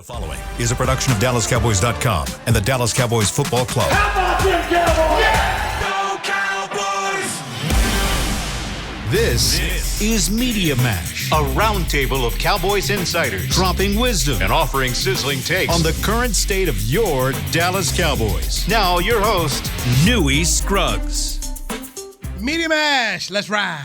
The following is a production of DallasCowboys.com and the Dallas Cowboys Football Club. How about them Cowboys? Go Cowboys! This is Media Mash, A roundtable of Cowboys insiders dropping wisdom and offering sizzling takes on the current state of your Dallas Cowboys. Now, your host, Newy Scruggs. Media Mash, let's ride.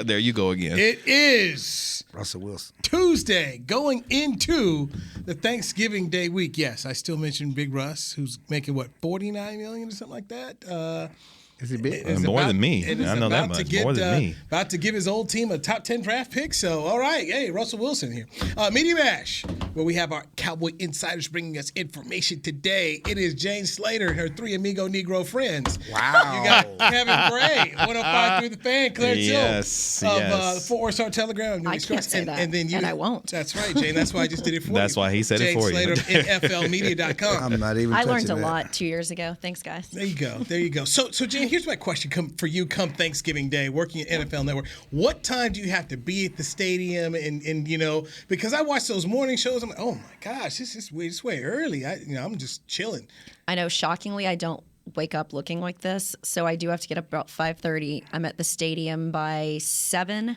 There you go again. It is Russell Wilson. Tuesday, going into the Thanksgiving Day week. Yes, I still mention Big Russ, who's making, what, $49 million or something like that? Is he big? More than me. I know that much. More than me. About to give his old team a top 10 draft pick. So, all right. Hey, Russell Wilson here. Media Mash, where we have our Cowboy insiders bringing us information today. It is Jane Slater and her three Amigo Negro friends. Wow. You got Kevin Gray, 105 through the fan, Clarence yes, Hill of yes. the 4 Star Telegram. I can't say that, and then you, and I won't. That's right, Jane. That's why I just did it for you. That's why he said it for you. Jane Slater of NFLmedia.com. I'm not even I touching learned a that. lot 2 years ago. Thanks, guys. There you go. So Jane, here's my question for you come Thanksgiving Day, working at NFL Network. What time do you have to be at the stadium? And you know, because I watch those morning shows, I'm like, oh my gosh, this is way early. I'm just chilling. I know, shockingly, I don't wake up looking like this, so I do have to get up about 5:30. I'm at the stadium by 7.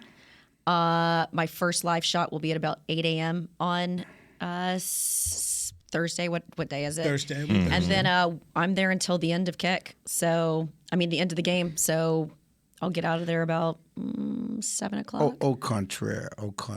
My first live shot will be at about 8 a.m. on Thursday. What day is it? Thursday. And then I'm there until the end of kick. So, the end of the game. So I'll get out of there about 7 o'clock. Au contraire.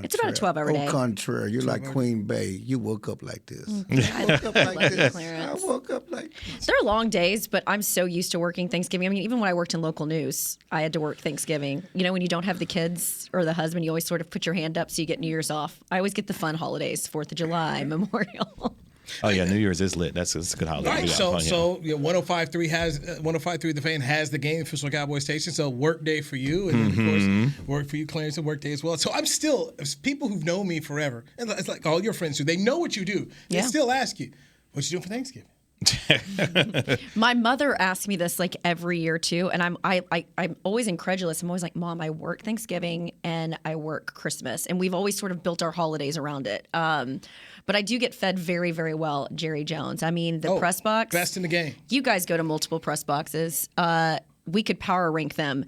It's about a 12-hour day. Au contraire. You're like Queen Bey. You woke up like this. I woke up like love you, this. Clarence. I woke up like this. They're long days, but I'm so used to working Thanksgiving. Even when I worked in local news, I had to work Thanksgiving. You know, when you don't have the kids or the husband, you always sort of put your hand up so you get New Year's off. I always get the fun holidays, 4th of July, Memorial. Oh yeah, New Year's is lit. That's a good holiday. All right, Yeah, so fun, yeah. so 105.3 has 105.3 the fan has the game, official Cowboy station. So work day for you, and then of course work for you, Clarence, and work day as well. So I'm still people who've known me forever, and it's like all your friends do. They know what you do. They Yeah. still ask you, "What you doing for Thanksgiving?" My mother asks me this like every year too, and I'm always incredulous. I'm always like, Mom, I work Thanksgiving and I work Christmas, and we've always sort of built our holidays around it. But I do get fed very, very well, Jerry Jones. The press box, best in the game. You guys go to multiple press boxes. We could power rank them,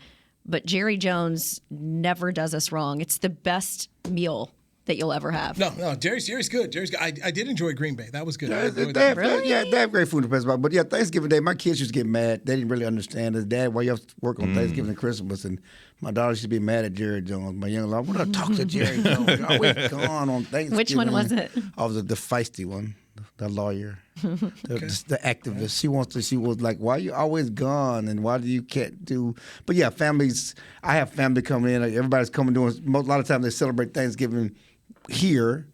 but Jerry Jones never does us wrong. It's the best meal that you'll ever have. No, Jerry's good. Jerry's good. I did enjoy Green Bay. That was good. I enjoyed They that. have, they have great food in the press box. But yeah, Thanksgiving Day, my kids used to get mad. They didn't really understand it. Dad, why you have to work on Thanksgiving and Christmas? And my daughter used to be mad at Jerry Jones. My young lady, I want to talk to Jerry Jones. You're always gone on Thanksgiving. Which one was it? Oh, the feisty one, the lawyer, the activist. She was like, why are you always gone? And why do you can't do? But yeah, families, I have family coming in. Everybody's coming doing, a lot of times they celebrate Thanksgiving here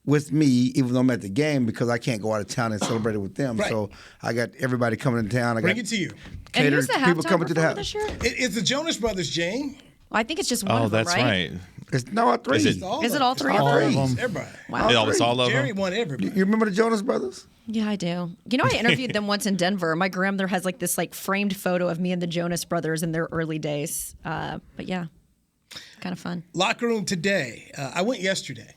with me, even though I'm at the game, because I can't go out of town and celebrate it with them. Right. So I got everybody coming into town. Bring it to you. And who's the people halftime coming to the performer house. this year? It's the Jonas Brothers, Jane. Well, I think it's just one Oh, of them, that's right? right. It's all three. Is it- Is it all three of All them? three. Everybody. Wow. Oh, it's all of Jerry them. won everybody. You remember the Jonas Brothers? Yeah, I do. You know, I interviewed them once in Denver. My grandmother has like this framed photo of me and the Jonas Brothers in their early days. But yeah, kind of fun. Locker room today. I went yesterday.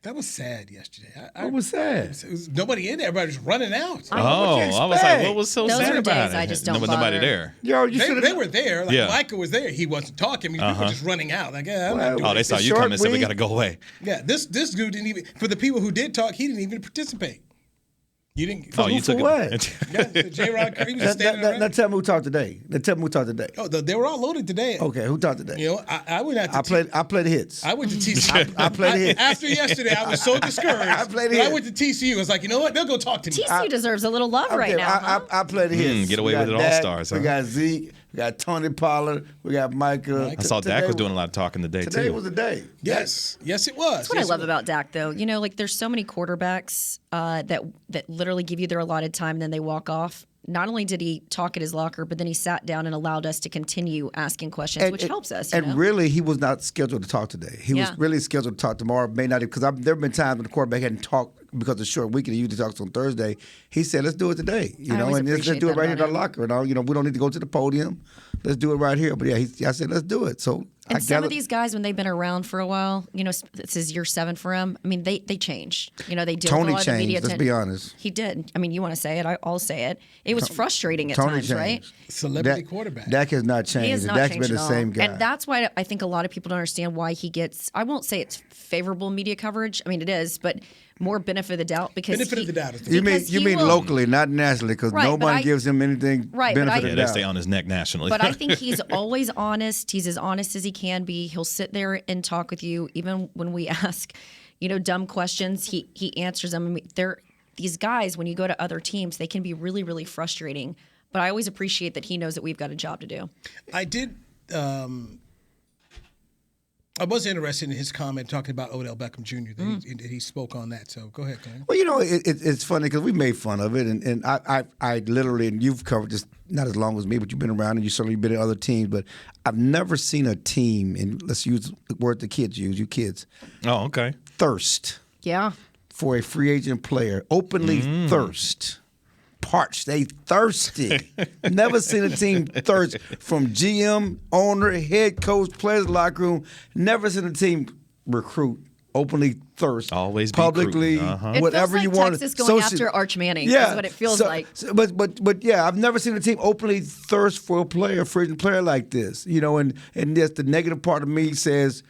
That was sad yesterday. What was sad? It was nobody in there. Everybody was running out. Oh, I was like, what was so Those sad are about days it? I just There don't was nobody bother. there. Yo, you should They were there. Like Yeah. Micah was there. He wasn't talking. People were just running out. Like, yeah, I'm not doing Oh, they it. saw It's you come short and said we week. got to go away. Yeah, this dude didn't even. For the people who did talk, he didn't even participate. You didn't. Oh, you for took what? it. Yeah, J-Rod Curry was just standing around. Now tell me who talked today. Oh, they were all loaded today. Okay, who talked today? You know, I went out to I played the hits. I went to TCU. I played the hits. After yesterday, I was so discouraged. I played the but I hits. went to TCU. I was like, you know what? They'll go talk to me. TCU deserves a little love right Okay, now. huh? I played the hits. get away We with got it, Dak, all-stars, We huh? got Zeke. We got Tony Pollard. We got Micah. I saw Dak was doing a lot of talking today, Today too. was the day. Yes, it was. That's what I love about Dak, though. You know, there's so many quarterbacks that literally give you their allotted time, and then they walk off. Not only did he talk at his locker, but then he sat down and allowed us to continue asking questions, which helps us. And really, he was not scheduled to talk today. He was really scheduled to talk tomorrow. May not, because there have been times when the quarterback hadn't talked because of the short week and he usually talks on Thursday. He said, "Let's do it today." I always and let's appreciate do it that right here in about our him. locker. We don't need to go to the podium. Let's do it right here. But yeah, I said, "Let's do it." So And some of these guys, when they've been around for a while, this is year 7 for him. I mean, they change. They deal Tony with a lot of the media. changed. Let's be honest. He did. I mean, you want to say it? I'll say it. It was frustrating at Tony times, changed. right? Celebrity quarterback. Dak has not changed. He has not Dak's changed been the at all. same guy. And that's why I think a lot of people don't understand why he gets, I won't say it's favorable media coverage. I mean, it is, but more benefit of the doubt because Benefit of the doubt. You mean locally, not nationally, because Right, nobody gives him anything benefit of the Yeah, doubt. they stay on his neck nationally. But I think he's always honest. He's as honest as he can be. He'll sit there and talk with you, even when we ask, dumb questions. He answers them. I mean, these guys, when you go to other teams, they can be really, really frustrating. But I always appreciate that he knows that we've got a job to do. I did. I was interested in his comment talking about Odell Beckham Jr. That he spoke on that. So go ahead, Clarence. Well, it's funny because we made fun of it, and I literally, and you've covered this not as long as me, but you've been around and you've certainly been in other teams, but I've never seen a team, and let's use the word the kids use, you kids. Oh, okay. Thirst. Yeah. For a free agent player. Openly thirst. Parched. They thirsty. Never seen a team thirst from GM, owner, head coach, players locker room. Never seen a team recruit openly thirst. Always be publicly, recruiting. whatever it feels like you want. Texas going after Arch Manning. Yeah, is what it feels like. But yeah, I've never seen a team openly thirst for a player, free agent player like this. And just the negative part of me says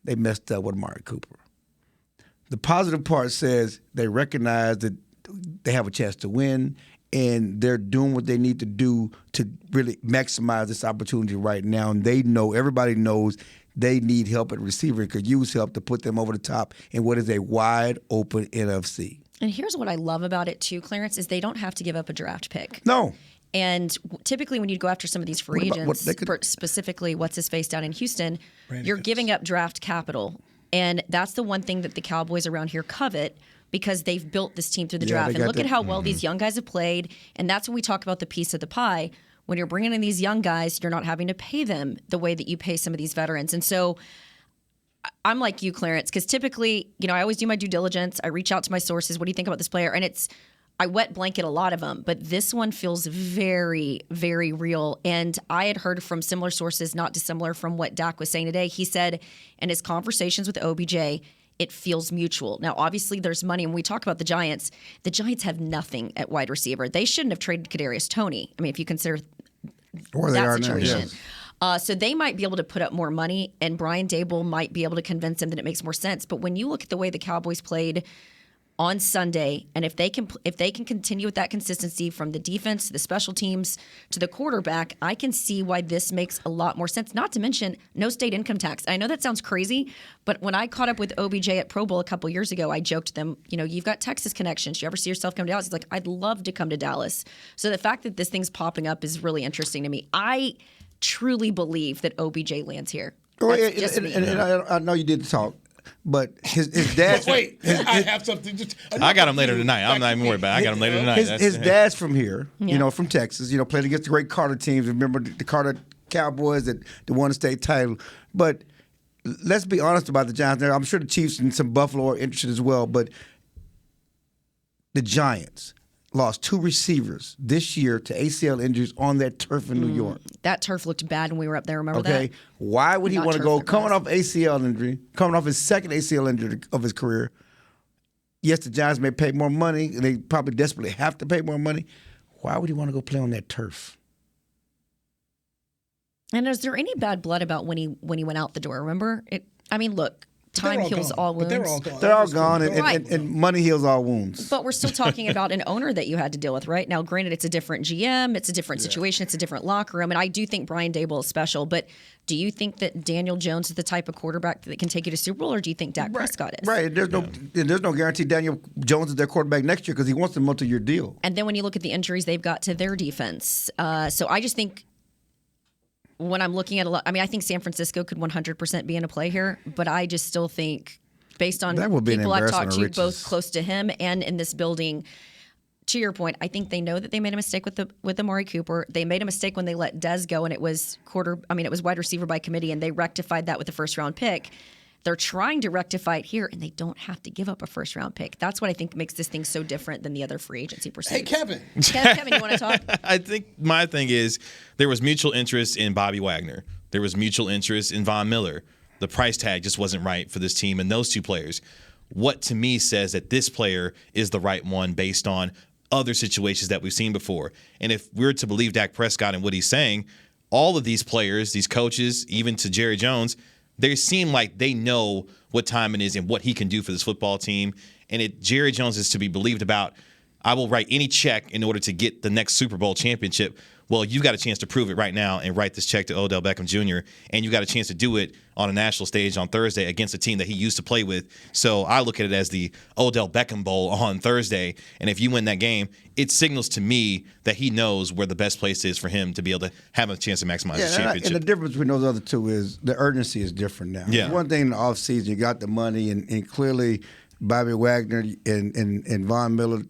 they messed up with Amari Cooper. The positive part says they recognize that they have a chance to win, and they're doing what they need to do to really maximize this opportunity right now. And everybody knows they need help at receiver and could use help to put them over the top in what is a wide open NFC. And here's what I love about it too, Clarence, is they don't have to give up a draft pick. No. And typically when you go after some of these free agents, specifically what's his face down in Houston, you're giving up draft capital. And that's the one thing that the Cowboys around here covet, because they've built this team through the draft. And look at how well these young guys have played. And that's when we talk about the piece of the pie. When you're bringing in these young guys, you're not having to pay them the way that you pay some of these veterans. And so I'm like you, Clarence, because typically, I always do my due diligence. I reach out to my sources. What do you think about this player? And I wet blanket a lot of them, but this one feels very, very real. And I had heard from similar sources, not dissimilar from what Dak was saying today. He said in his conversations with OBJ, it feels mutual. Now, obviously, there's money. When we talk about the Giants have nothing at wide receiver. They shouldn't have traded Kadarius Toney. I mean, if you consider that situation. So they might be able to put up more money, and Brian Daboll might be able to convince him that it makes more sense. But when you look at the way the Cowboys played on Sunday, and if they can continue with that consistency from the defense to the special teams to the quarterback, I can see why this makes a lot more sense. Not to mention no state income tax. I know that sounds crazy, but when I caught up with OBJ at Pro Bowl a couple years ago, I joked to them, you've got Texas connections. You ever see yourself come to Dallas? He's like, I'd love to come to Dallas. So the fact that this thing's popping up is really interesting to me. I truly believe that OBJ lands here. That's just me. And I know you did talk. But his dad. Wait, I have something. I got him later tonight. I'm not even worried about it. I got him later tonight. His dad's from here, from Texas. Played against the great Carter teams. Remember the Carter Cowboys that won the state title. But let's be honest about the Giants. I'm sure the Chiefs and some Buffalo are interested as well. But the Giants lost 2 receivers this year to ACL injuries on that turf in New York. That turf looked bad when we were up there. Remember that? Why would he want to go coming off ACL injury, coming off his second ACL injury of his career? Yes, the Giants may pay more money. They probably desperately have to pay more money. Why would he want to go play on that turf? And is there any bad blood about when he went out the door? Remember? Look. Time heals all wounds. They're all gone, and money heals all wounds. But we're still talking about an owner that you had to deal with, right? Now, granted, it's a different GM, it's a different situation, it's a different locker room, and I do think Brian Daboll is special. But do you think that Daniel Jones is the type of quarterback that can take you to Super Bowl, or do you think Dak Prescott is? Right. There's no guarantee Daniel Jones is their quarterback next year because he wants a multi-year deal. And then when you look at the injuries they've got to their defense, so I just think. When I'm looking at I think San Francisco could 100% be in a play here, but I just still think, based on people I've talked to, both close to him and in this building, to your point, I think they know that they made a mistake with Amari Cooper. They made a mistake when they let Dez go, and it was wide receiver by committee, and they rectified that with the first round pick. They're trying to rectify it here, and they don't have to give up a first-round pick. That's what I think makes this thing so different than the other free agency pursuits. Hey, Kevin. Kevin, you want to talk? I think my thing is there was mutual interest in Bobby Wagner. There was mutual interest in Von Miller. The price tag just wasn't right for this team and those two players. What to me says that this player is the right one based on other situations that we've seen before. And if we're to believe Dak Prescott and what he's saying, all of these players, these coaches, even to Jerry Jones, they seem like they know what time it is and what he can do for this football team. And Jerry Jones is to be believed about. I will write any check in order to get the next Super Bowl championship. Well, you've got a chance to prove it right now and write this check to Odell Beckham Jr., and you've got a chance to do it on a national stage on Thursday against a team that he used to play with. So I look at it as the Odell Beckham Bowl on Thursday, and if you win that game, it signals to me that he knows where the best place is for him to be able to have a chance to maximize his championship. And the difference between those other two is the urgency is different now. Yeah. One thing in the offseason, you got the money, and clearly Bobby Wagner and Von Miller,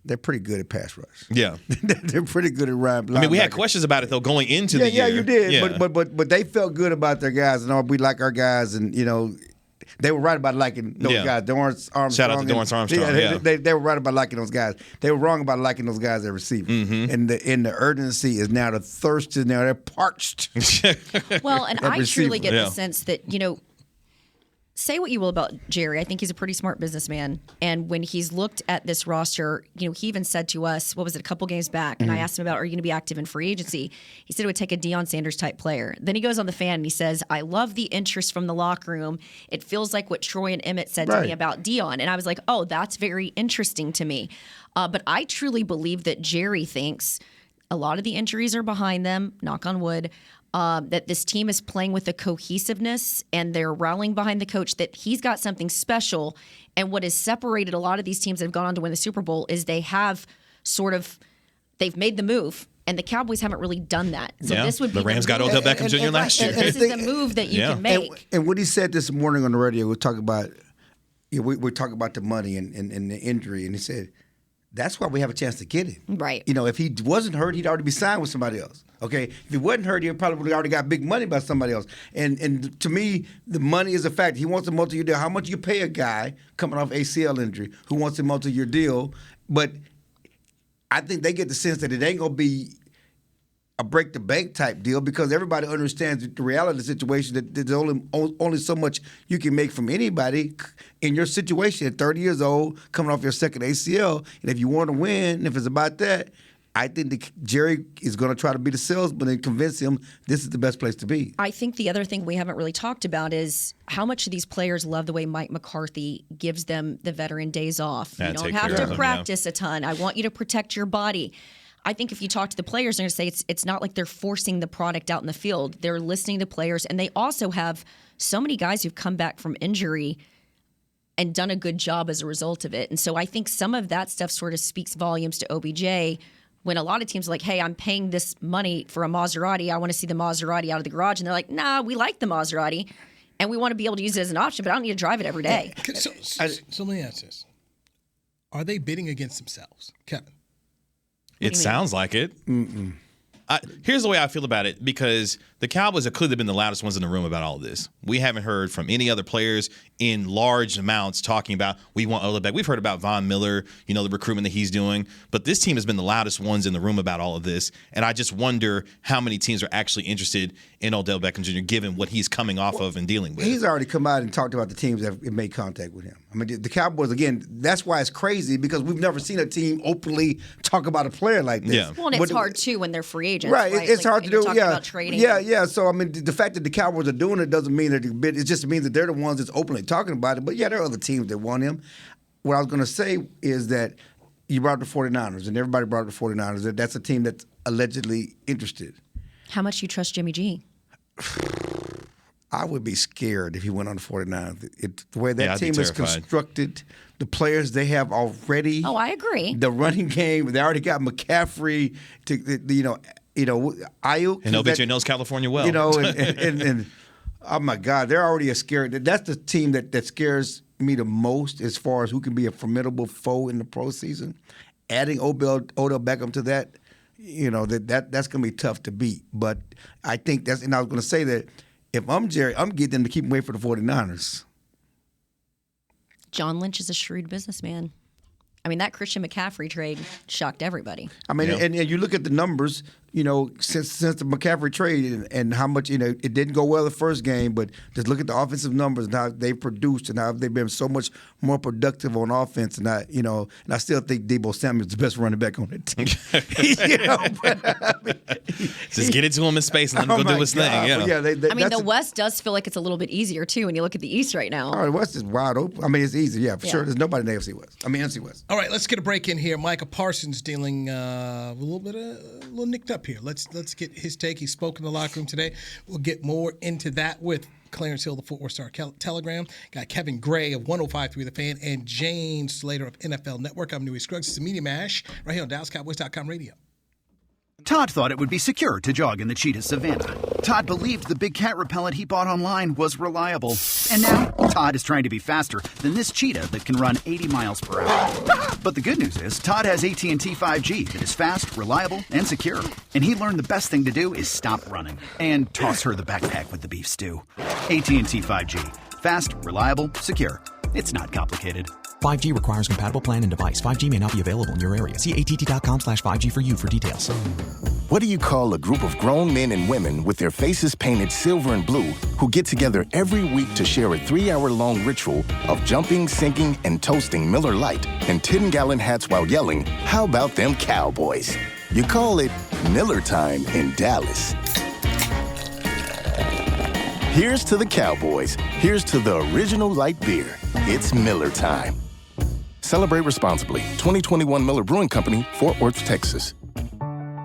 they're pretty good at pass rush. Yeah. They're pretty good at run. I mean, we had questions about it, though, going into the year. Yeah, you did. Yeah. But they felt good about their guys, and we like our guys, and, they were right about liking those guys. Dorrance Armstrong. Shout out to Dorrance Armstrong, They were right about liking those guys. They were wrong about liking those guys at receiver. Mm-hmm. And the urgency is now, the thirst is now, they're parched. Well, and I truly get Yeah. the sense that, say what you will about Jerry. I think he's a pretty smart businessman. And when he's looked at this roster, he even said to us, what was it, a couple games back, and I asked him about, are you going to be active in free agency? He said it would take a Deion Sanders type player. Then he goes on the fan and he says, I love the interest from the locker room. It feels like what Troy and Emmett said to me about Deion. And I was like, oh, that's very interesting to me. But I truly believe that Jerry thinks a lot of the injuries are behind them, knock on wood. That this team is playing with a cohesiveness and they're rallying behind the coach, that he's got something special. And what has separated a lot of these teams that have gone on to win the Super Bowl is they've made the move, and the Cowboys haven't really done that. So this would be the Rams got Odell Beckham Jr. last year. This is the move that you can make. And what he said this morning on the radio, we're talking about the money and the injury, and he said, that's why we have a chance to get him. Right. If he wasn't hurt, he'd already be signed with somebody else. Okay. If he wasn't hurt, he probably already got big money by somebody else. And to me, the money is a fact. He wants a multi-year deal. How much you pay a guy coming off ACL injury who wants a multi-year deal? But I think they get the sense that it ain't gonna be a break the bank type deal, because everybody understands the reality of the situation, that there's only so much you can make from anybody in your situation at 30 years old, coming off your second ACL. And if you want to win, if it's about that, I think Jerry is going to try to be the salesman and convince him this is the best place to be. I think the other thing we haven't really talked about is how much of these players love the way Mike McCarthy gives them the veteran days off. You don't have to practice a ton. I want you to protect your body. I think if you talk to the players, they're going to say it's not like they're forcing the product out in the field. They're listening to players, and they also have so many guys who've come back from injury and done a good job as a result of it. And so I think some of that stuff sort of speaks volumes to OBJ, when a lot of teams are like, hey, I'm paying this money for a Maserati. I want to see the Maserati out of the garage. And they're like, nah, we like the Maserati, and we want to be able to use it as an option, but I don't need to drive it every day. So let me ask this. Are they bidding against themselves, Kevin? It sounds like it. Here's the way I feel about it, because the Cowboys have clearly been the loudest ones in the room about all of this. We haven't heard from any other players in large amounts talking about, we want Odell Beckham. We've heard about Von Miller, the recruitment that he's doing. But this team has been the loudest ones in the room about all of this. And I just wonder how many teams are actually interested in Odell Beckham Jr., given what he's coming off of and dealing with. He's already come out and talked about the teams that have made contact with him. I mean, the Cowboys, again, that's why it's crazy, because we've never seen a team openly talk about a player like this. Yeah. Well, and it's hard, too, when they're free agents. Right. It's hard to do. About trading. Yeah. So, I mean, the fact that the Cowboys are doing it doesn't mean that it just means that they're the ones that's openly talking about it. But, yeah, there are other teams that want him. What I was going to say is that you brought up the 49ers, and everybody brought up the 49ers. That's a team that's allegedly interested. How much do you trust Jimmy G? I would be scared if he went on the 49ers. The way that team is terrified. constructed, the players they have already. Oh, I agree. The running game, they already got McCaffrey, Ayuk. And OBJ knows California well. And oh, my God, they're already scared. That's the team that scares me the most as far as who can be a formidable foe in the postseason. Adding Odell Beckham to that, that's going to be tough to beat. But I think and I was going to say that if I'm Jerry, I'm getting them to keep away for the 49ers. John Lynch is a shrewd businessman. I mean, that Christian McCaffrey trade shocked everybody. I mean, and you look at the numbers, since the McCaffrey trade and how much, it didn't go well the first game, but just look at the offensive numbers and how they produced and how they've been so much more productive on offense. And I still think Deebo Samuel's the best running back on the team. Just get it to him in space and let him go do his thing. Yeah. The West does feel like it's a little bit easier too when you look at the East right now. Oh, the West is wide open. I mean, it's easy, for sure. There's nobody in the NFC West. All right, let's get a break in here. Micah Parsons dealing a little nicked up here. Let's get his take. He spoke in the locker room today. We'll get more into that with Clarence Hill, the Fort Worth Star Telegram. Got Kevin Gray of 105.3 The Fan and Jane Slater of NFL Network. I'm Newy Scruggs. It's a Media Mash right here on DallasCowboys.com radio. Todd thought it would be secure to jog in the cheetah savanna. Todd believed the big cat repellent he bought online was reliable. And now, Todd is trying to be faster than this cheetah that can run 80 miles per hour. But the good news is, Todd has AT&T 5G that is fast, reliable, and secure. And he learned the best thing to do is stop running and toss her the backpack with the beef stew. AT&T 5G. Fast, reliable, secure. It's not complicated. 5G requires compatible plan and device. 5G may not be available in your area. See att.com/5G for you for details. What do you call a group of grown men and women with their faces painted silver and blue who get together every week to share a 3-hour-long ritual of jumping, singing, and toasting Miller Lite in 10-gallon hats while yelling, "How about them Cowboys?" You call it Miller Time in Dallas. Here's to the Cowboys. Here's to the original light beer. It's Miller Time. Celebrate responsibly. 2021 Miller Brewing Company, Fort Worth, Texas.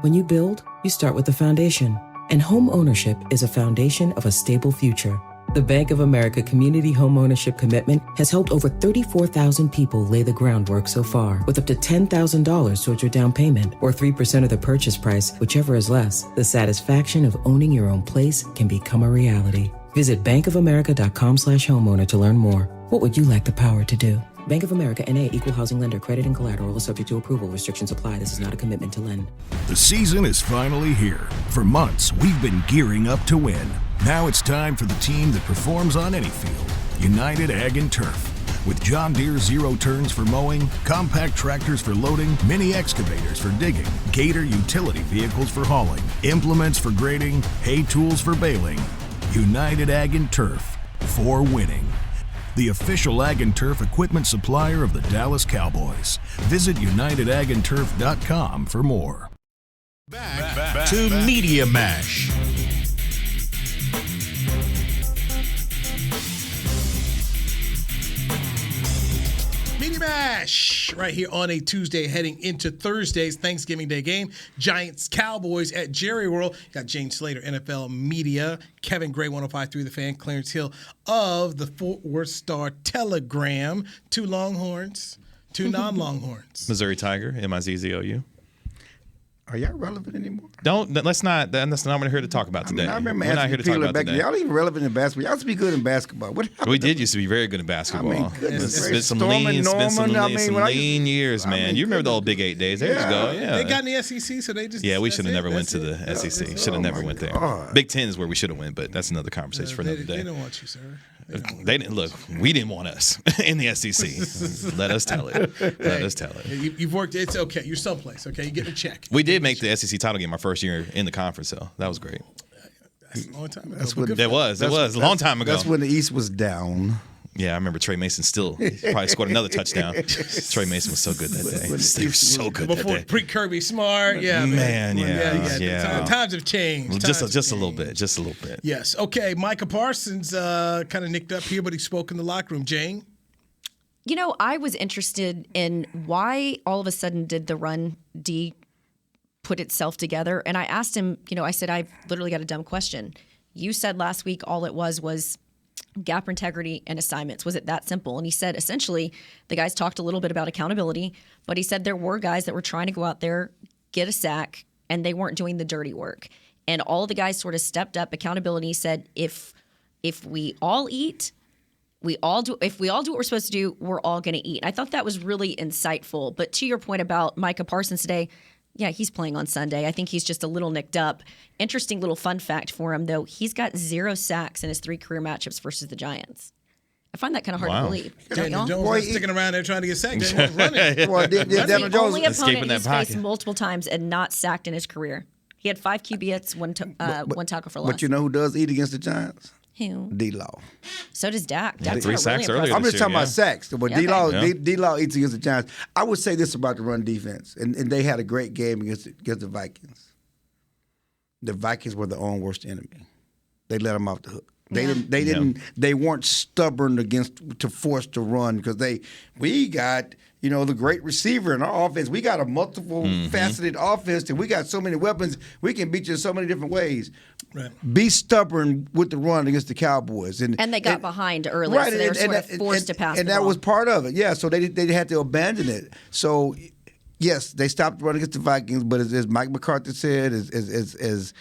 When you build, you start with the foundation. And home ownership is a foundation of a stable future. The Bank of America Community Home Ownership Commitment has helped over 34,000 people lay the groundwork so far, with up to $10,000 towards your down payment or 3% of the purchase price, whichever is less. The satisfaction of owning your own place can become a reality. Visit bankofamerica.com/homeowner to learn more. What would you like the power to do? Bank of America N.A. Equal Housing Lender. Credit and collateral is subject to approval. Restrictions apply. This is not a commitment to lend. The season is finally here. For months, we've been gearing up to win. Now it's time for the team that performs on any field. United Ag and Turf. With John Deere zero turns for mowing, compact tractors for loading, mini excavators for digging, Gator utility vehicles for hauling, implements for grading, hay tools for baling. United Ag and Turf. For winning. The official Ag and Turf equipment supplier of the Dallas Cowboys. Visit UnitedAgAndTurf.com for more. Back to Media Mash. Media Mash right here on a Tuesday heading into Thursday's Thanksgiving Day game. Giants Cowboys at Jerry World. Got Jane Slater, NFL Media, Kevin Gray, 105.3 The Fan, Clarence Hill of the Fort Worth Star Telegram. 2 Longhorns, 2 non-Longhorns. Missouri Tiger, MIZZOU. Are y'all relevant anymore? That's not what I'm here to talk about today. I remember We're not here to talk about today. Y'all even relevant in basketball. Y'all used to be good in basketball. What happened? We did used to be very good in basketball. Goodness, It's been some lean years, man. You remember the old Big 8 days. There you go. Yeah. They got in the SEC, so they just. Yeah, we should have never went to the SEC. Should have never went there. Big 10 is where we should have went, but that's another conversation for another day. They don't want you, sir. They didn't look. We didn't want us in the SEC. Let us tell it. Let us tell it. You've worked. It's okay. You're someplace. Okay, you get a check. We did make the SEC title game our first year in the conference, though. That was great. That's a long time ago. It was a long time ago. That's when the East was down. Yeah, I remember Trey Mason probably scored another touchdown. Trey Mason was so good that day. He was so good that day. Pre-Kirby Smart, yeah. Man, yeah. Times have changed. Just a little bit. Yes. Okay, Micah Parsons kind of nicked up here, but he spoke in the locker room. Jane? You know, I was interested in why all of a sudden did the run D put itself together. And I asked him, I said, I've literally got a dumb question. You said last week all it was gap integrity and assignments. Was it that simple? And he said, essentially, the guys talked a little bit about accountability, but he said there were guys that were trying to go out there, get a sack, and they weren't doing the dirty work. And all the guys sort of stepped up. Accountability said, if we all eat, if we all do what we're supposed to do, we're all going to eat. And I thought that was really insightful. But to your point about Micah Parsons today, yeah, he's playing on Sunday. I think he's just a little nicked up. Interesting little fun fact for him, though. He's got 0 sacks in his 3 career matchups versus the Giants. I find that kind of hard to believe. Daniel Jones was sticking around there trying to get sacked. Daniel running. Daniel That's the Jones only opponent he's faced multiple times and not sacked in his career. He had 5 QB hits, one tackle for loss. But you know who does eat against the Giants? Who? D-Law. So does Dak. Yeah, Dak's 3 had a sacks really earlier. I'm this just talking year, about sacks. But Yeah, okay. D-Law eats against the Giants. I would say this about the run defense, and they had a great game against the Vikings. The Vikings were their own worst enemy. They let them off the hook. They weren't stubborn to force to run because we got the great receiver in our offense. We got a multiple faceted offense, and we got so many weapons. We can beat you in so many different ways. Right. Be stubborn with the run against the Cowboys, and they got behind early, so they were sort of forced to pass. And the that ball. was part of it. Yeah, so they had to abandon it. So yes, they stopped running against the Vikings, but as Mike McCarthy said, as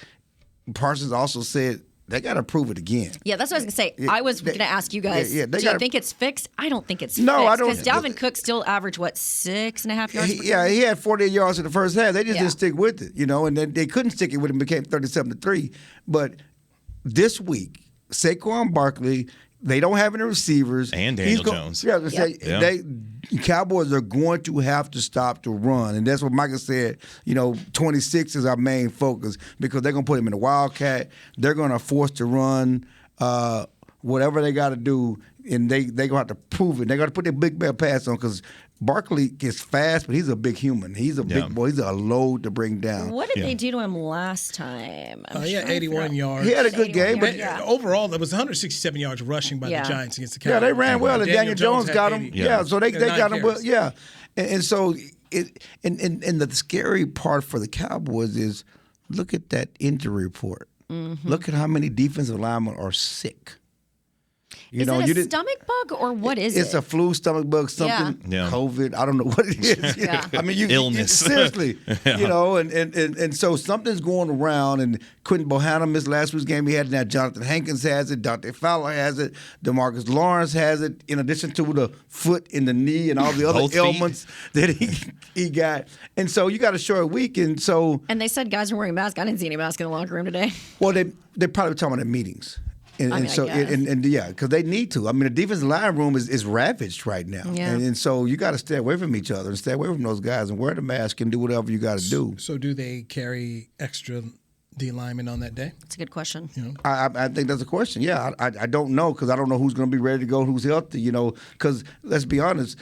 Parsons also said, they got to prove it again. Yeah, that's what I was going to say. I was going to ask you guys, do you think it's fixed? I don't think it's fixed. No, I don't. Because Dalvin Cook still averaged, 6.5 yards per he had 48 yards in the first half. They just Yeah. didn't stick with it, and then they couldn't stick it with it and became 37-3. But this week, Saquon Barkley, they don't have any receivers. And Daniel Jones. Yeah, Cowboys are going to have to stop the run. And that's what Michael said, 26 is our main focus because they're going to put him in a wildcat. They're going to force to run whatever they got to do, and they're going to have to prove it. They're going to put their big bell pass on because Barkley is fast, but he's a big human. He's a big boy. He's a load to bring down. What did they do to him last time? He had 81 yards. He had a good game, but overall, there was 167 yards rushing by the Giants against the Cowboys. Yeah, they ran well, and Daniel Jones got him. So they got him well. Yeah, and so the scary part for the Cowboys is look at that injury report. Mm-hmm. Look at how many defensive linemen are sick. Is it a stomach bug or what is it? It's a flu, stomach bug, something, COVID. I don't know what it is. Yeah. I mean, illness. Seriously, and so something's going around. And Quentin Bohanna missed last week's game. He had now Jonathan Hankins has it, Dante Fowler has it, DeMarcus Lawrence has it. In addition to the foot and the knee and all the other ailments that he got. And so you got a short week, and they said guys were wearing masks. I didn't see any masks in the locker room today. Well, they probably were talking about in meetings. Because they need to. I mean, the defensive line room is ravaged right now, and so you got to stay away from each other and stay away from those guys and wear the mask and do whatever you got to do. So, do they carry extra D linemen on that day? That's a good question. I think that's a question. Yeah, I don't know because I don't know who's going to be ready to go, who's healthy. Because let's be honest.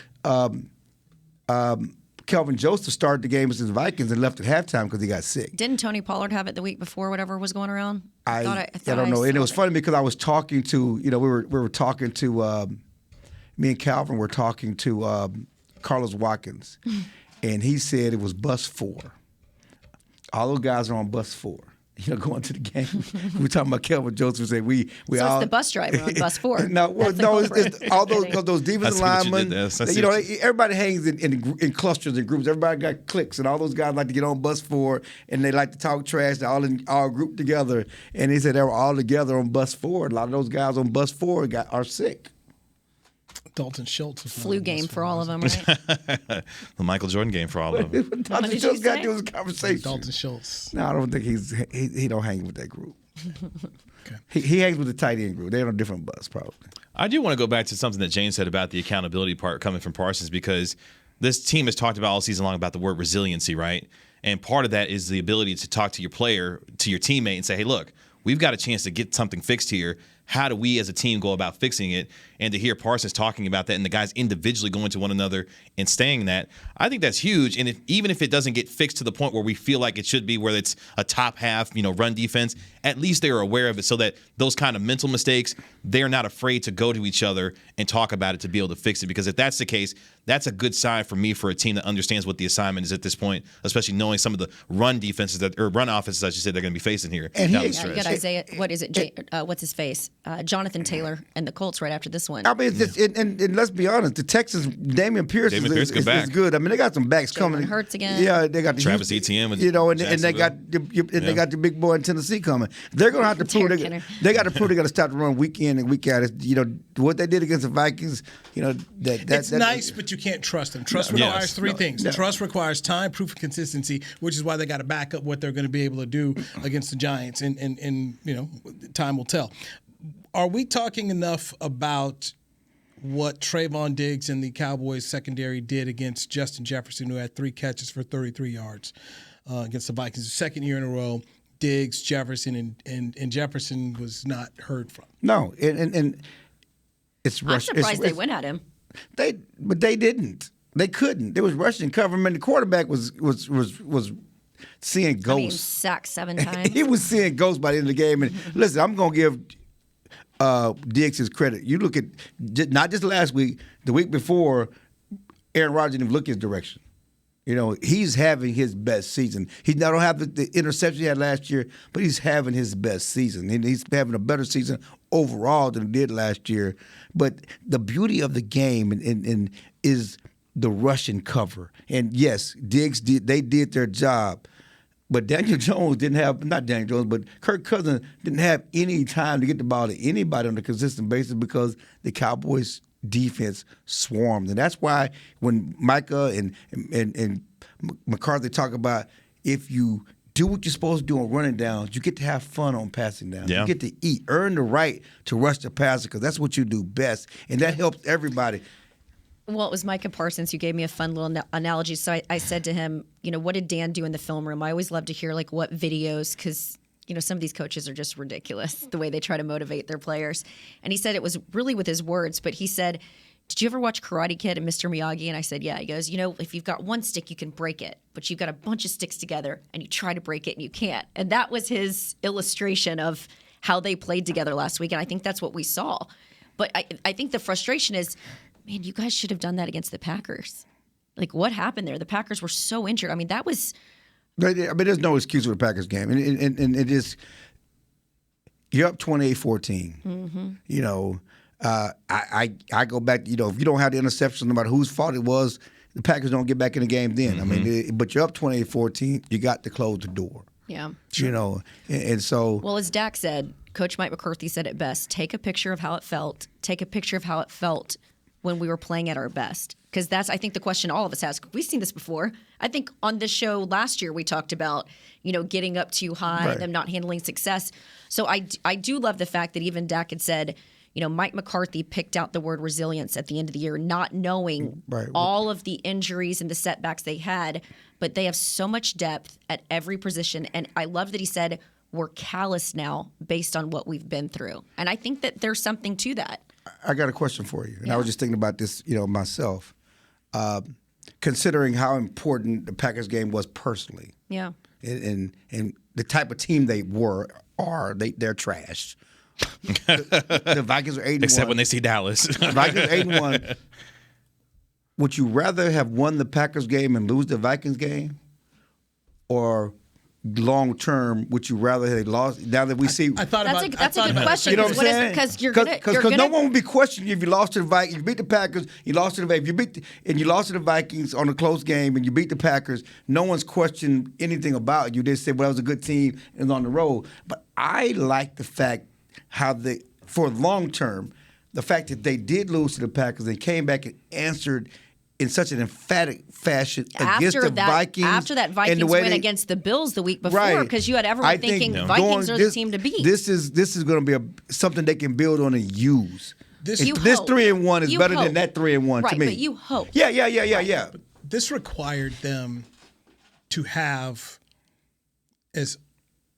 Kelvin Joseph started the game against the Vikings and left at halftime because he got sick. Didn't Tony Pollard have it the week before whatever was going around? I don't know. And it was funny because I was talking to, we were talking to, me and Calvin were talking to Carlos Watkins, and he said it was bus 4. All those guys are on bus 4. Going to the game. We were talking about Kelvin Joseph. Said we so all. It's the bus driver on bus 4. It's all those defensive linemen. Everybody hangs in clusters and groups. Everybody got cliques, and all those guys like to get on bus 4, and they like to talk trash. They're all grouped together. And he said they were all together on bus 4. A lot of those guys on bus 4 are sick. Dalton Schultz was flu game for all of them, right? The Michael Jordan game for all of them. Dalton Schultz got to do his conversation. Dalton Schultz. No, I don't think he don't hang with that group. Okay. He hangs with the tight end group. They're on a different bus, probably. I do want to go back to something that Jane said about the accountability part coming from Parsons because this team has talked about all season long about the word resiliency, right? And part of that is the ability to talk to your player, to your teammate, and say, hey, look, we've got a chance to get something fixed here. How do we as a team go about fixing it? And to hear Parsons talking about that and the guys individually going to one another and saying that, I think that's huge. And even if it doesn't get fixed to the point where we feel like it should be, where it's a top half, run defense, at least they're aware of it so that those kind of mental mistakes, they're not afraid to go to each other and talk about it to be able to fix it. Because if that's the case, that's a good sign for me for a team that understands what the assignment is at this point, especially knowing some of the run offenses, I should say, they're going to be facing here. And down the stretch. You got Isaiah, what is it? What's his face? Jonathan Taylor and the Colts right after this one. I mean, and let's be honest, the Texans, Damian Pierce is good. I mean, they got some backs coming. Hurts again. Yeah, they got Travis Etienne, and they got they got the big boy in Tennessee coming. They're going to have to prove they got to prove they got to stop the run week in and week out. What they did against the Vikings. It's nice, but you can't trust them. Trust requires three things. No. Trust requires time, proof, and consistency, which is why they got to back up what they're going to be able to do against the Giants, and time will tell. Are we talking enough about what Trayvon Diggs and the Cowboys secondary did against Justin Jefferson, who had 3 catches for 33 yards? against the Vikings. Second year in a row, Diggs, Jefferson, and Jefferson was not heard from. No, and it's I'm surprised they went at him. But they didn't. They couldn't. There was rushing cover. I mean, the quarterback was seeing ghosts. I mean, sacked 7 times. He was seeing ghosts by the end of the game. And listen, I'm going to give Diggs his credit. You look at not just last week, the week before, Aaron Rodgers didn't look his direction. You know, he's having his best season. He not don't have the interception he had last year, but he's having his best season. And he's having a better season overall than he did last year. But the beauty of the game and is the rushing cover. And yes, Diggs they did their job. But Daniel Jones not Daniel Jones, but Kirk Cousins didn't have any time to get the ball to anybody on a consistent basis because the Cowboys defense swarmed. And that's why when Micah and McCarthy talk about if you do what you're supposed to do on running downs, you get to have fun on passing downs. Yeah. You get to eat, earn the right to rush the passer because that's what you do best. And that helps everybody. Well, it was Micah Parsons who gave me a fun little analogy. So I said to him, you know, what did Dan do in the film room? I always love to hear, like, what videos, because, you know, some of these coaches are just ridiculous, the way they try to motivate their players. And he said it was really with his words, but he said, did you ever watch Karate Kid and Mr. Miyagi? And I said, yeah. He goes, you know, if you've got one stick, you can break it, but you've got a bunch of sticks together and you try to break it and you can't. And that was his illustration of how they played together last week. And I think that's what we saw. But I think the frustration is, man, you guys should have done that against the Packers. Like, what happened there? The Packers were so injured. I mean, that was. I mean, there's no excuse for the Packers game, and it is. You're up 28-14. Mm-hmm. You know, I go back. You know, if you don't have the interception, no matter whose fault it was, the Packers don't get back in the game. Then I mean, but you're up 28-14. You got to close the door. Yeah. You know, and so. Well, as Dak said, Coach Mike McCarthy said it best: take a picture of how it felt. Take a picture of how it felt when we were playing at our best. Because that's, I think, the question all of us has. We've seen this before. I think on this show last year we talked about, you know, getting up too high, right, them not handling success. So I do love the fact that even Dak had said, you know, Mike McCarthy picked out the word resilience at the end of the year, not knowing all of the injuries and the setbacks they had. But they have so much depth at every position. And I love that he said, we're callous now based on what we've been through. And I think that there's something to that. I got a question for you, and I was just thinking about this, you know, myself. Considering how important the Packers game was personally, and the type of team they they're trash. The Vikings are 8-1. Except when they see Dallas. The Vikings are 8-1. Would you rather have won the Packers game and lose the Vikings game, or long term, would you rather have lost? Now that we see, I thought that's a good question. You know what I'm saying? Because no one would be questioning you if you lost to the Vikings. You beat the Packers, you lost to the Vikings. You lost to the Vikings on a close game, and you beat the Packers. No one's questioned anything about you. They said, "Well, that was a good team and on the road." But I like the fact how they, for long term, the fact that they did lose to the Packers and came back and answered in such an emphatic fashion against the Vikings. After that Vikings win against the Bills the week before, because you had everyone thinking Vikings are the team to beat. This is going to be something they can build on and use. This 3-1 is better than that 3-1 to me. But you hope. Yeah. But this required them to have, as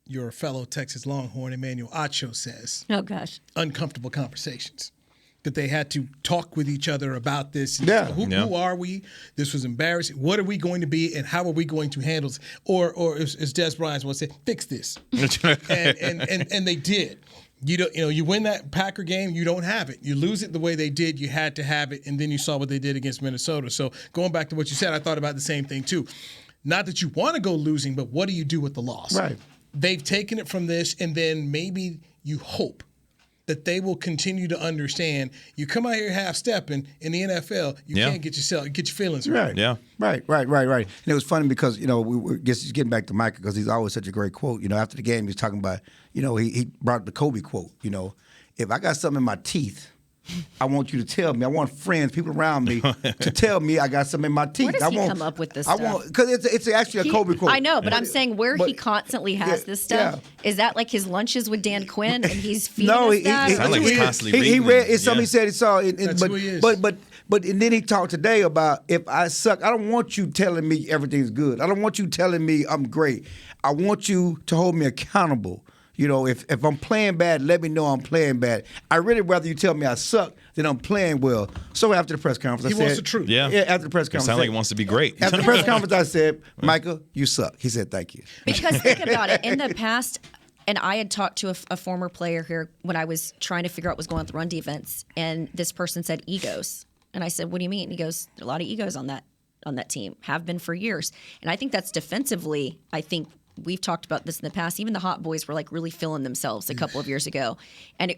your fellow Texas Longhorn Emmanuel Acho says, oh gosh, uncomfortable conversations. That they had to talk with each other about this. Who are we? This was embarrassing. What are we going to be, and how are we going to handle this? Or as Des Bryant once said, fix this. and they did. You win that Packer game, you don't have it. You lose it the way they did, you had to have it, and then you saw what they did against Minnesota. So going back to what you said, I thought about the same thing too. Not that you want to go losing, but what do you do with the loss? Right. They've taken it from this, and then maybe you hope that they will continue to understand. You come out here half-stepping in the NFL, you can't get your feelings right. Yeah. Right. And it was funny because, you know, we were just getting back to Micah because he's always such a great quote. You know, after the game, he was talking about, you know, he brought up the Kobe quote, you know, if I got something in my teeth, I want you to tell me. I want friends, people around me, to tell me I got something in my teeth. Where does he come up with this stuff? Because it's actually a Kobe quote. I know, but I'm saying he constantly has this stuff. Yeah. Is that like his lunches with Dan Quinn, and he's feeding no, us that? Sounds like he's constantly reading. He read. It's something he said he saw. That's who he is. But and then he talked today about if I suck. I don't want you telling me everything's good. I don't want you telling me I'm great. I want you to hold me accountable. You know, if I'm playing bad, let me know I'm playing bad. I really rather you tell me I suck than I'm playing well. So after the press conference, I said, wants the truth. Yeah. After the press conference, It sounds like he wants to be great. After the press conference, I said, Michael, you suck. He said, thank you. Because think about it. In the past, and I had talked to a former player here when I was trying to figure out what was going on with the run defense, and this person said egos. And I said, what do you mean? He goes, there are a lot of egos on that team, have been for years. And I think that's defensively, I think we've talked about this in the past. Even the Hot Boys were like really feeling themselves a couple of years ago. And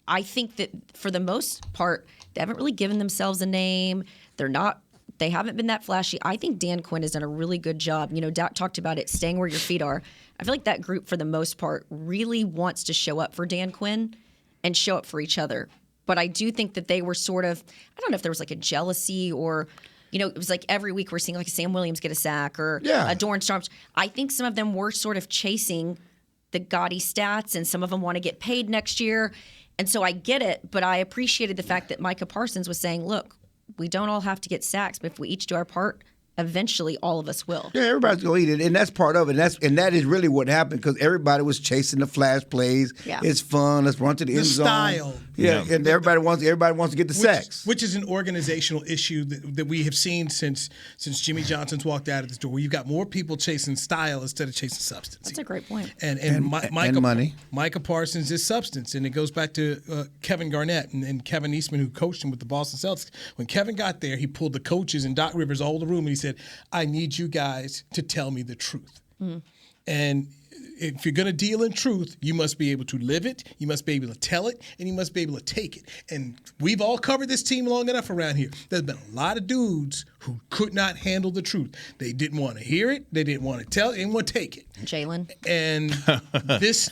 I think that for the most part, they haven't really given themselves a name. They haven't been that flashy. I think Dan Quinn has done a really good job. You know, Dak talked about it, staying where your feet are. I feel like that group, for the most part, really wants to show up for Dan Quinn and show up for each other. But I do think that they were sort of, I don't know if there was like a jealousy or, you know, it was like every week we're seeing like a Sam Williams get a sack or a Dorn Storms. I think some of them were sort of chasing the gaudy stats, and some of them want to get paid next year. And so I get it, but I appreciated the fact that Micah Parsons was saying, look, we don't all have to get sacks, but if we each do our part, eventually all of us will. Yeah, everybody's going to eat it, and that's part of it. And that is really what happened, because everybody was chasing the flash plays. Yeah. It's fun. Let's run to the end zone. Style. Yeah, and everybody wants to get the sacks. Which is an organizational issue that we have seen since Jimmy Johnson's walked out of this door, where you've got more people chasing style instead of chasing substance. That's a great point. And money. Micah Parsons is substance, and it goes back to Kevin Garnett and Kevin Eastman, who coached him with the Boston Celtics. When Kevin got there, he pulled the coaches and Doc Rivers all the room, and he said, I need you guys to tell me the truth. And if you're going to deal in truth, you must be able to live it, you must be able to tell it, and you must be able to take it. And we've all covered this team long enough around here. There's been a lot of dudes who could not handle the truth. They didn't want to hear it, they didn't want to tell it, they didn't want to take it. Jalen. And this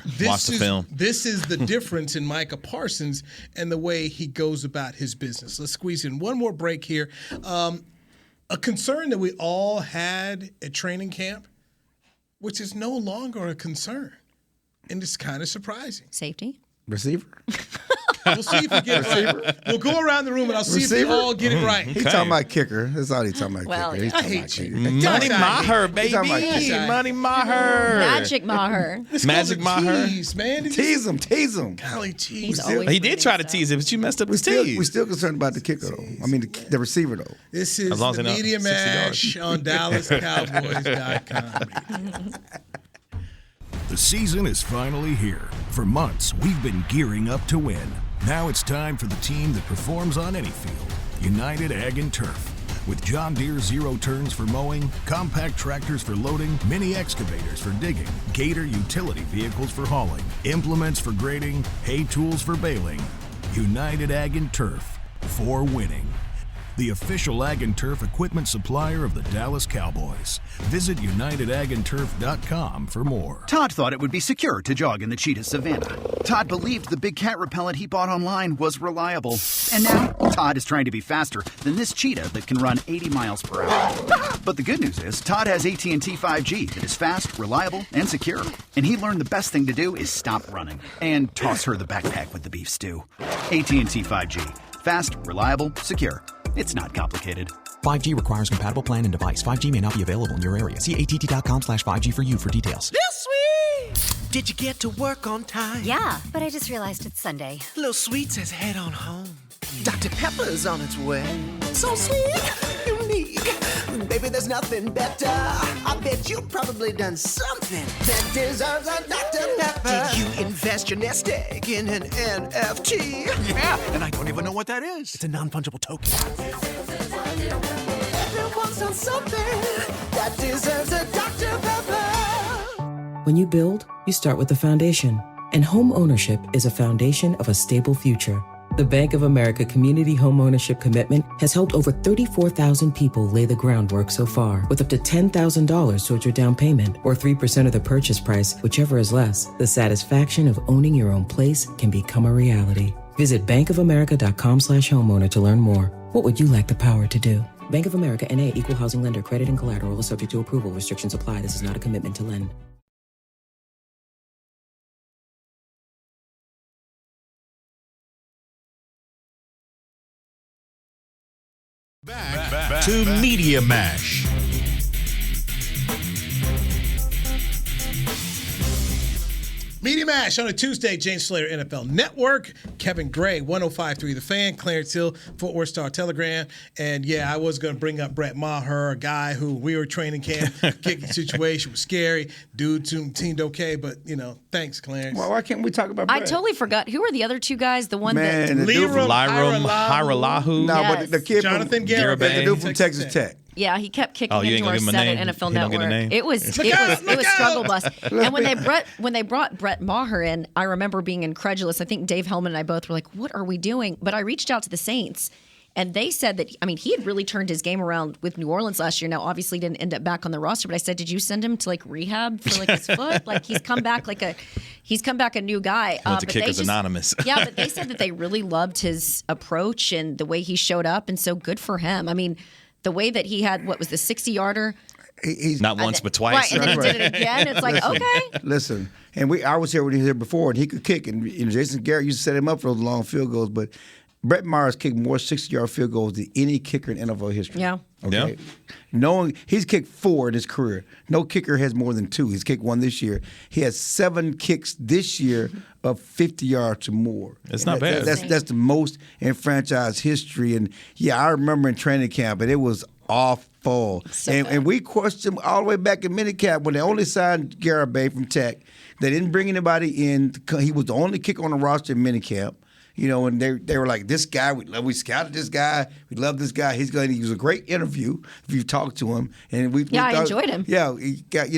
is the difference in Micah Parsons and the way he goes about his business. Let's squeeze in one more break here. A concern that we all had at training camp, which is no longer a concern, and it's kind of surprising. Safety? Receiver? We'll see if we get it right. We'll go around the room, and I'll see if we all get it right. He's talking about kicker. That's all he's talking about. Well, kicker. yeah. He's I hate you. Money Maher, baby. Money Maher. Magic Maher. Magic Maher. Tease, man. Tease him. Golly, tease. He did try to tease it, but you messed up his tease. We're still concerned about the kicker, though. I mean, the receiver, though. This is As long as the they know Media 60 Mash on DallasCowboys.com. The season is finally here. For months, we've been gearing up to win. Now it's time for the team that performs on any field, United Ag and Turf. With John Deere zero turns for mowing, compact tractors for loading, mini excavators for digging, Gator utility vehicles for hauling, implements for grading, hay tools for baling. United Ag and Turf, for winning. The official Ag and Turf equipment supplier of the Dallas Cowboys. Visit UnitedAgAndTurf.com for more. Todd thought it would be secure to jog in the cheetah savanna. Todd believed the big cat repellent he bought online was reliable. And now, Todd is trying to be faster than this cheetah that can run 80 miles per hour. But the good news is, Todd has AT&T 5G that is fast, reliable, and secure. And he learned the best thing to do is stop running and toss her the backpack with the beef stew. AT&T 5G. Fast, reliable, secure. It's not complicated. 5G requires compatible plan and device. 5G may not be available in your area. See att.com/5G for you for details. This week! Did you get to work on time? Yeah, but I just realized it's Sunday. Little Sweet says head on home. Dr. Pepper's on its way. So sweet, unique. Baby, there's nothing better. I bet you've probably done something that deserves a Dr. Pepper. Did you invest your nest egg in an NFT? Yeah, and I don't even know what that is. It's a non-fungible token. Everyone's done something that deserves a Dr. Pepper. When you build, you start with the foundation. And home ownership is a foundation of a stable future. The Bank of America Community Homeownership Commitment has helped over 34,000 people lay the groundwork so far, with up to $10,000 towards your down payment or 3% of the purchase price, whichever is less. The satisfaction of owning your own place can become a reality. Visit bankofamerica.com/homeowner to learn more. What would you like the power to do? Bank of America N.A. Equal Housing Lender. Credit and collateral is subject to approval. Restrictions apply. This is not a commitment to lend. Back to Media Mash. Media Mash on a Tuesday, James Slater, NFL Network, Kevin Gray, 105.3 The Fan, Clarence Hill, Fort Worth Star-Telegram. And yeah, I was going to bring up Brett Maher, a guy who we were training camp, kicking situation was scary. Dude teamed okay, but, thanks, Clarence. Well, why can't we talk about Brett? I totally forgot. Who were the other two guys? The one Man, that... the dude from Lyram Hiralahu. No, Yes. but the kid Jonathan from Garibay, the dude from Texas Tech. Yeah, he kept kicking Oh, you ain't into gonna our give him a set at name? NFL He don't get a Network. name? It was struggle bus. And when they brought Brett Maher in, I remember being incredulous. I think Dave Hellman and I both were like, "What are we doing?" But I reached out to the Saints, and they said that he had really turned his game around with New Orleans last year. Now, obviously, didn't end up back on the roster. But I said, "Did you send him to rehab for his foot? He's come back a new guy." Went to Kickers Anonymous. Yeah, but they said that they really loved his approach and the way he showed up, and so good for him. The way that he had, what was the 60-yarder? He's not once, but twice. Right, and then he did it again. It's like, okay. Listen, and I was here when he was here before, and he could kick. And Jason Garrett used to set him up for those long field goals. But Brett Maher's kicked more 60-yard field goals than any kicker in NFL history. Yeah. Okay. Yeah. He's kicked 4 in his career. No kicker has more than 2. He's kicked 1 this year. He has 7 kicks this year of 50 yards or more. It's not bad. That's the most in franchise history. And yeah, I remember in training camp, and it was awful. And we questioned all the way back in minicamp when they only signed Garibay from Tech. They didn't bring anybody in. He was the only kicker on the roster in minicamp. And they were like, this guy, we scouted this guy, we love this guy. He was a great interview if you talked to him. And I enjoyed him. Yeah, he got,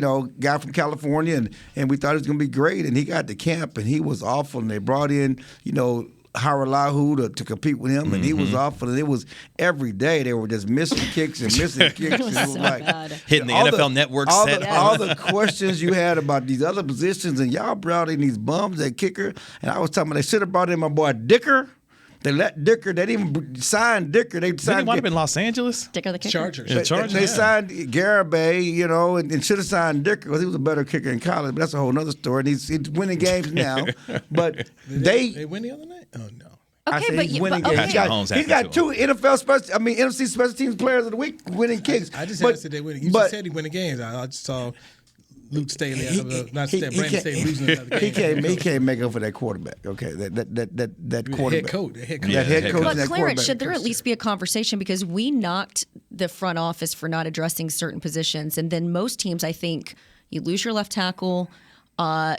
guy from California, and we thought it was going to be great. And he got to camp, and he was awful. And they brought in, Hiralahu to compete with him, and he was awful. And it was every day they were just missing kicks and missing kicks. It was so bad. Hitting the NFL Network set. All the questions you had about these other positions, and y'all brought in these bums at kicker. And I was talking about they should have brought in my boy Dicker. They let Dicker. They didn't even sign Dicker. They signed. He might have been Los Angeles. Dicker the kicker. Chargers. Yeah, Chargers. They signed Garibay, and should have signed Dicker because he was a better kicker in college. But that's a whole other story. And he's winning games now. But they win the other night? Oh no. Okay, but he's winning okay. games. He's got 2 NFC Special Teams Players of the Week winning kicks. I just said they winning. You just said he winning games. I just saw Luke Staley, Brandon Staley losing another game. He can't make up for that quarterback. Okay, that quarterback. That head coach. But Clarence, should there at least be a conversation, because we knocked the front office for not addressing certain positions, and then most teams, I think, you lose your left tackle,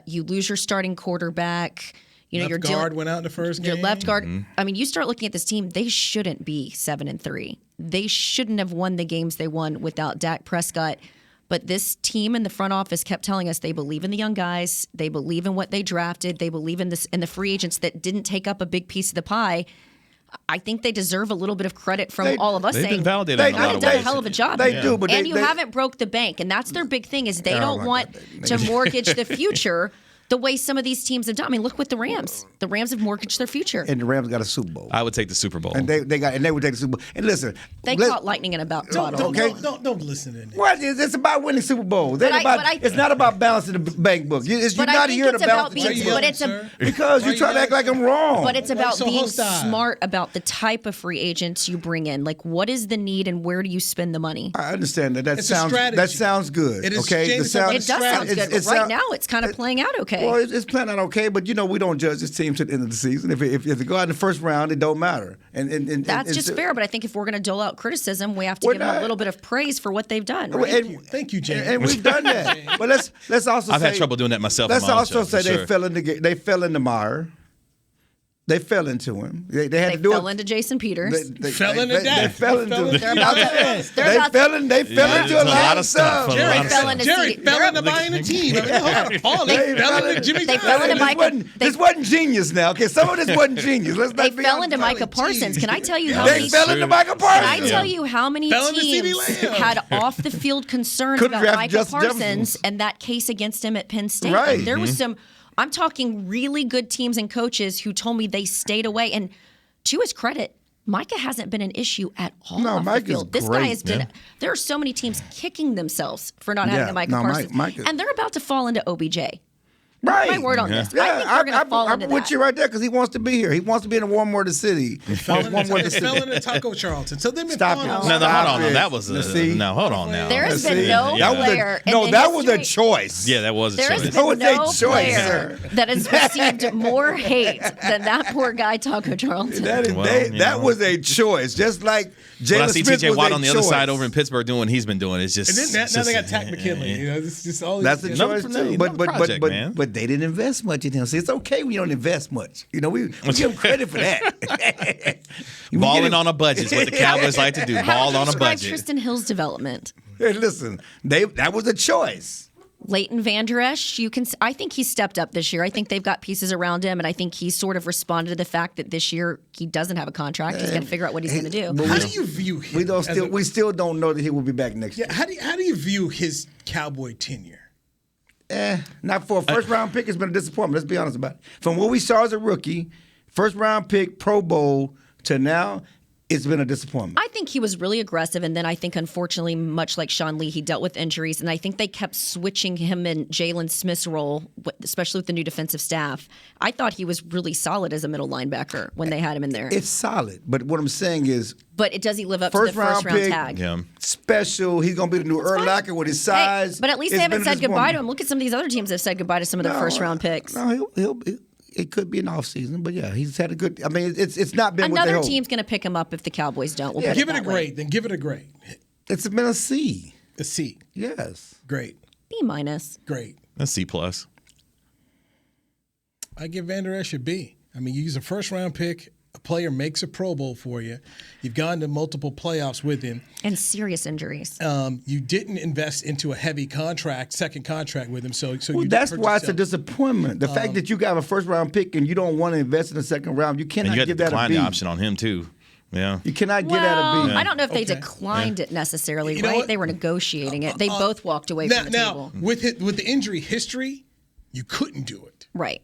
you lose your starting quarterback. Left guard went out in the first game. Your left guard. You start looking at this team. They shouldn't be 7-3. They shouldn't have won the games they won without Dak Prescott. But this team in the front office kept telling us they believe in the young guys. They believe in what they drafted. They believe in the free agents that didn't take up a big piece of the pie. I think they deserve a little bit of credit from all of us. They've saying been validated. They've done a hell of a job. They do, but you haven't broke the bank, and that's their big thing. Is they don't want to mortgage the future the way some of these teams have done. Look with the Rams. The Rams have mortgaged their future. And the Rams got a Super Bowl. I would take the Super Bowl. And they would take the Super Bowl. And listen, they caught lightning in a bottle. Don't listen to them. Well, it's about winning Super Bowls. It's not about balancing the bank book. You're not here to balance the checkbook. Because you try to act like I'm wrong. But it's about being smart about the type of free agents you bring in. Like, what is the need and where do you spend the money? I understand that. That sounds good. It is, okay? James, it does sound good, but right now it's kind of playing out okay. Well, it's playing out okay, but we don't judge this team to the end of the season. If they go out in the first round, it don't matter. And that's just fair. But I think if we're going to dole out criticism, we have to give them a little bit of praise for what they've done. Right? Thank you, James. And we've done that. But let's also I've say had trouble doing that myself. Let's also say they fell into Meyer. They fell into him. They had to do it. They fell into Jason Peters. They fell into that. They fell into him. They fell into a lot of stuff. Jerry fell into buying a team. They fell into Jimmy They fell into Micah. This wasn't genius now. Okay, some of this wasn't genius. They fell into Micah Parsons. Can I tell you how many? They fell into Micah Parsons. Can I tell you how many teams had off-the-field concerns about Micah Parsons and that case against him at Penn State? Right. There was some I'm talking really good teams and coaches who told me they stayed away. And to his credit, Micah hasn't been an issue at all. No, off the Micah's field. This great, guy has been. yeah. There are so many teams kicking themselves for not having a Micah Parsons, and they're about to fall into OBJ. Right. My word on this. Yeah, I think they're going to fall into I'm with that. you right there because he wants to be here. He wants to be in a warm more of the city. They fell into Taco Charlton. So they've been Stop falling it. out. No, hold on. it. That was See? hold on now. There has been no player. That was a choice. Yeah, that was a There choice. has That been was a no choice, player sir. that has received more hate than that poor guy, Taco Charlton. That was a choice. Just like Jalen When I see Smith TJ was Watt a on the other choice. side over in Pittsburgh doing what he's been doing, it's just. And then now they got Tack McKinley. You know, it's just all. That's a choice too. another project, man. But they didn't invest much in him. See, it's okay when you don't invest much. You know, we give them credit for that. Balling on a budget is what the Cowboys like to do. Ball on a Describe budget. Tristan Hill's development. Hey, listen, that was a choice. Leighton Vander Esch, I think he's stepped up this year. I think they've got pieces around him, and I think he's sort of responded to the fact that this year he doesn't have a contract. He's going to figure out what he's going to do. How do you view him? We still don't know that he will be back next year. How do you view his Cowboy tenure? Not for a first round pick. It's been a disappointment. Let's be honest about it. From what we saw as a rookie, first round pick, Pro Bowl to now, it's been a disappointment. I think he was really aggressive, and then I think, unfortunately, much like Sean Lee, he dealt with injuries, and I think they kept switching him in Jalen Smith's role, especially with the new defensive staff. I thought he was really solid as a middle linebacker when they had him in there. It's solid, but what I'm saying is, but does he live up to the first round pick, tag? Yeah. Special. He's going to be the new Urlacher with his size. Hey, but at least they haven't said goodbye to him. Look at some of these other teams that have said goodbye to some of their first round picks. No, it could be an off season, but yeah, he's had a good. I mean, it's not been another what they team's going to pick him up if the Cowboys don't. We'll Give it a grade. Then give it a grade. It's been a C. A C. Yes. Great. B minus. Great. A C plus. I give Vander Esch a B. I mean, you use a first round pick. A player makes a Pro Bowl for you. You've gone to multiple playoffs with him. And serious injuries. You didn't invest into a heavy second contract with him. So that's why it's a disappointment. The fact that you got a first round pick and you don't want to invest in the second round, you cannot and you had give to that a decline B. the option on him too. Yeah. You cannot get that a B. I don't know if they declined it necessarily, right? They were negotiating it. They both walked away from the table. Now, with the injury history, you couldn't do it. Right.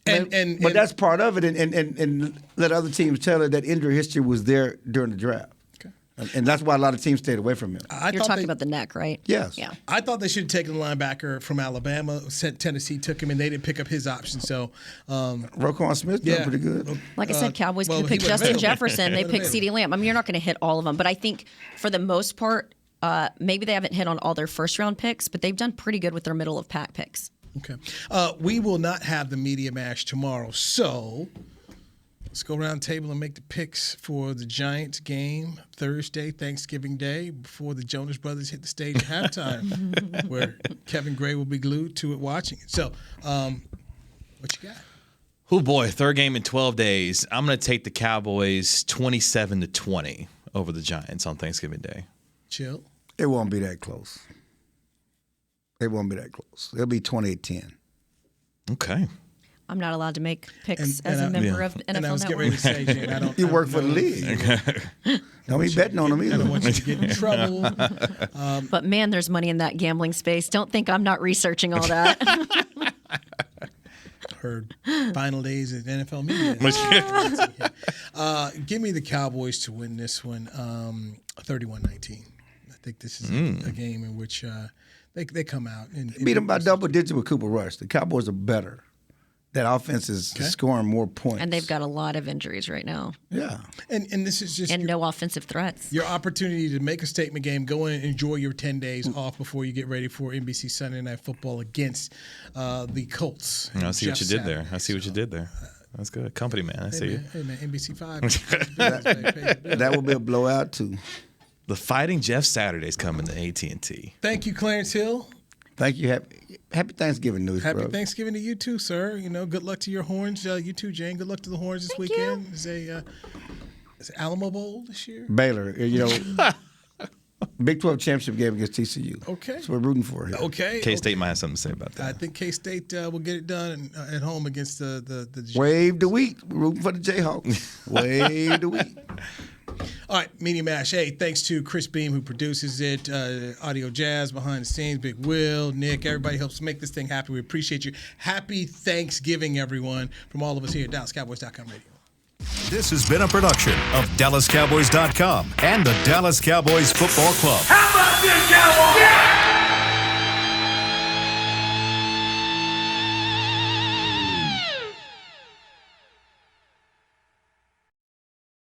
But that's part of it, and let other teams tell her that injury history was there during the draft. Okay. And that's why a lot of teams stayed away from him. You're talking about the neck, right? Yes. Yeah. I thought they should have taken the linebacker from Alabama. Tennessee took him, and they didn't pick up his option. So, Roquan Smith did pretty good. Like I said, Cowboys could pick Justin Jefferson. They picked CeeDee Lamb. I mean, you're not going to hit all of them, but I think for the most part, maybe they haven't hit on all their first round picks, but they've done pretty good with their middle of pack picks. Okay. We will not have the media mash tomorrow, so let's go around the table and make the picks for the Giants game Thursday, Thanksgiving Day, before the Jonas Brothers hit the stage at halftime, where Kevin Gray will be glued to it watching it. So, what you got? Oh boy, third game in 12 days. I'm going to take the Cowboys 27-20 over the Giants on Thanksgiving Day. Chill. It won't be that close. It won't be that close. It'll be 28-10. Okay. I'm not allowed to make picks as a member of NFL and I was Network. getting ready to say, Jen, You work for the league. Don't be betting on them either. I don't want you to get in trouble. But man, there's money in that gambling space. Don't think I'm not researching all that. Heard final days at NFL media. Give me the Cowboys to win this one, 31-19. I think this is a game in which they come out and beat them by double digits with Cooper Rush. The Cowboys are better. That offense is scoring more points. And they've got a lot of injuries right now. Yeah. And this is just no offensive threats. Your opportunity to make a statement game, go in and enjoy your 10 days off before you get ready for NBC Sunday Night Football against the Colts. I see what you did there. That's good. Company man. I see you. Hey man, NBC 5. That will be a blowout too. The Fighting Jeff Saturday's coming to AT&T. Thank you, Clarence Hill. Thank you. Happy Thanksgiving news, Happy bro. Thanksgiving to you too, sir. You know, good luck to your Horns. You too, Jane. Good luck to the Horns this weekend. Is Alamo Bowl this year? Baylor, Big 12 championship game against TCU. Okay. So we're rooting for it. Okay. K-State might have something to say about that. I think K-State will get it done at home against the Wave the wheat. We're rooting for the Jayhawks. Wave the wheat. All right, Media Mash. Hey, thanks to Chris Beam, who produces it, Audio Jazz behind the scenes, Big Will, Nick, everybody helps make this thing happen. We appreciate you. Happy Thanksgiving, everyone, from all of us here at DallasCowboys.com Radio. This has been a production of DallasCowboys.com and the Dallas Cowboys Football Club. How about this, Cowboys? Yeah!